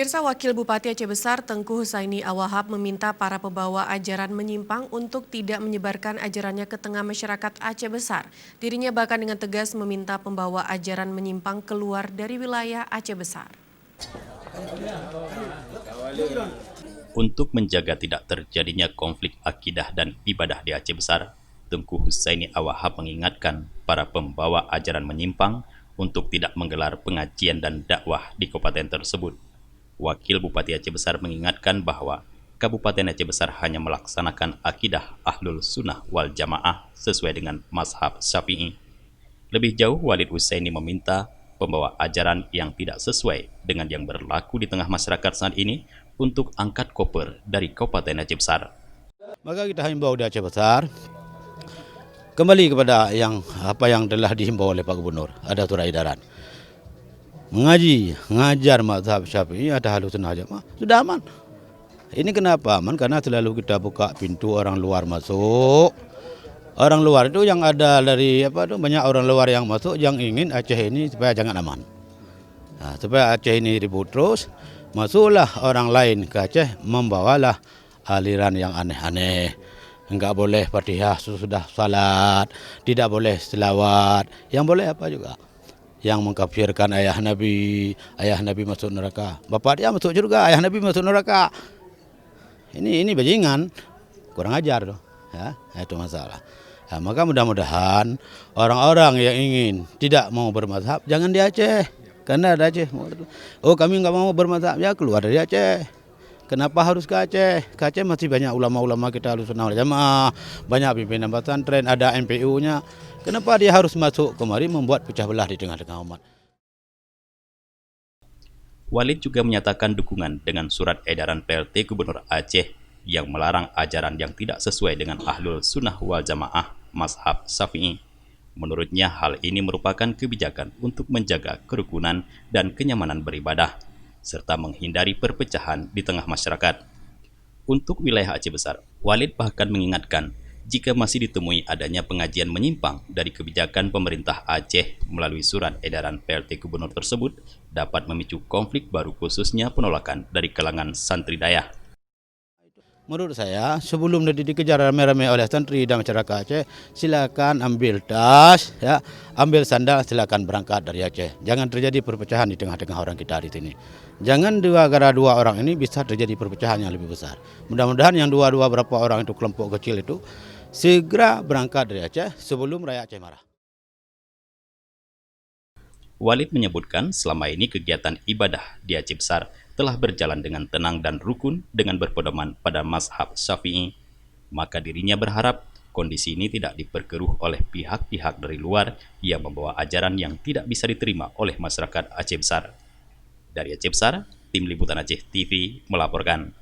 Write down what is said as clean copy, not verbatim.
Pemirsa, Wakil Bupati Aceh Besar Tengku Husaini Awahab meminta para pembawa ajaran menyimpang untuk tidak menyebarkan ajarannya ke tengah masyarakat Aceh Besar. Dirinya bahkan dengan tegas meminta pembawa ajaran menyimpang keluar dari wilayah Aceh Besar. Untuk menjaga tidak terjadinya konflik akidah dan ibadah di Aceh Besar, Tengku Husaini Awahab mengingatkan para pembawa ajaran menyimpang untuk tidak menggelar pengajian dan dakwah di kabupaten tersebut. Wakil Bupati Aceh Besar mengingatkan bahwa Kabupaten Aceh Besar hanya melaksanakan akidah Ahlul Sunnah wal Jamaah sesuai dengan mazhab Syafi'i. Lebih jauh, Walid Husaini meminta pembawa ajaran yang tidak sesuai dengan yang berlaku di tengah masyarakat saat ini untuk angkat koper dari Kabupaten Aceh Besar. Maka kita himbau di Aceh Besar kembali kepada apa yang telah dihimbau oleh Pak Gubernur, ada surat edaran. Ngajar mazhab Syafi'i, ada Ahlus Sunnah Jamaah, sudah aman. Ini kenapa aman? Karena selalu kita buka pintu orang luar masuk. Orang luar itu yang ada dari banyak orang luar yang masuk yang ingin Aceh ini supaya jangan aman. Nah, supaya Aceh ini ribut terus, masuklah orang lain ke Aceh membawalah aliran yang aneh-aneh. Enggak boleh Fatihah sudah salat, tidak boleh selawat, yang boleh apa juga. Yang mengkafirkan ayah Nabi masuk neraka. Bapak dia masuk surga, ayah Nabi masuk neraka. Ini bajingan, kurang ajar tuh. Ya, itu masalah. Nah, maka mudah-mudahan orang-orang yang ingin tidak mau bermazhab jangan di Aceh. Karena ada Aceh. Oh, kami enggak mau bermazhab, ya keluar dari Aceh. Kenapa harus ke Aceh? Ke Aceh masih banyak ulama-ulama kita Ahlus Sunnah wal Jamaah, banyak pimpinan pesantren, ada NPU-nya. Kenapa dia harus masuk kemari membuat pecah belah di tengah-tengah umat? Walid juga menyatakan dukungan dengan surat edaran PLT Gubernur Aceh yang melarang ajaran yang tidak sesuai dengan Ahlul Sunnah wal Jamaah mazhab Syafi'i. Menurutnya hal ini merupakan kebijakan untuk menjaga kerukunan dan kenyamanan beribadah, serta menghindari perpecahan di tengah masyarakat. Untuk wilayah Aceh Besar, Walid bahkan mengingatkan jika masih ditemui adanya pengajian menyimpang dari kebijakan pemerintah Aceh melalui surat edaran PLT Gubernur tersebut dapat memicu konflik baru khususnya penolakan dari kalangan santri dayah. Menurut saya, sebelum dikejar ramai-ramai oleh santri dan masyarakat Aceh, silakan ambil tas, ya, ambil sandal, silakan berangkat dari Aceh. Jangan terjadi perpecahan di tengah-tengah orang kita di sini. Jangan gara-gara dua orang ini bisa terjadi perpecahan yang lebih besar. Mudah-mudahan yang dua-dua berapa orang itu kelompok kecil itu segera berangkat dari Aceh sebelum Raya Aceh Marah. Walid menyebutkan selama ini kegiatan ibadah di Aceh Besar telah berjalan dengan tenang dan rukun dengan berpedoman pada mazhab Syafi'i. Maka dirinya berharap kondisi ini tidak diperkeruh oleh pihak-pihak dari luar yang membawa ajaran yang tidak bisa diterima oleh masyarakat Aceh Besar. Dari Aceh Besar, Tim Liputan Aceh TV melaporkan.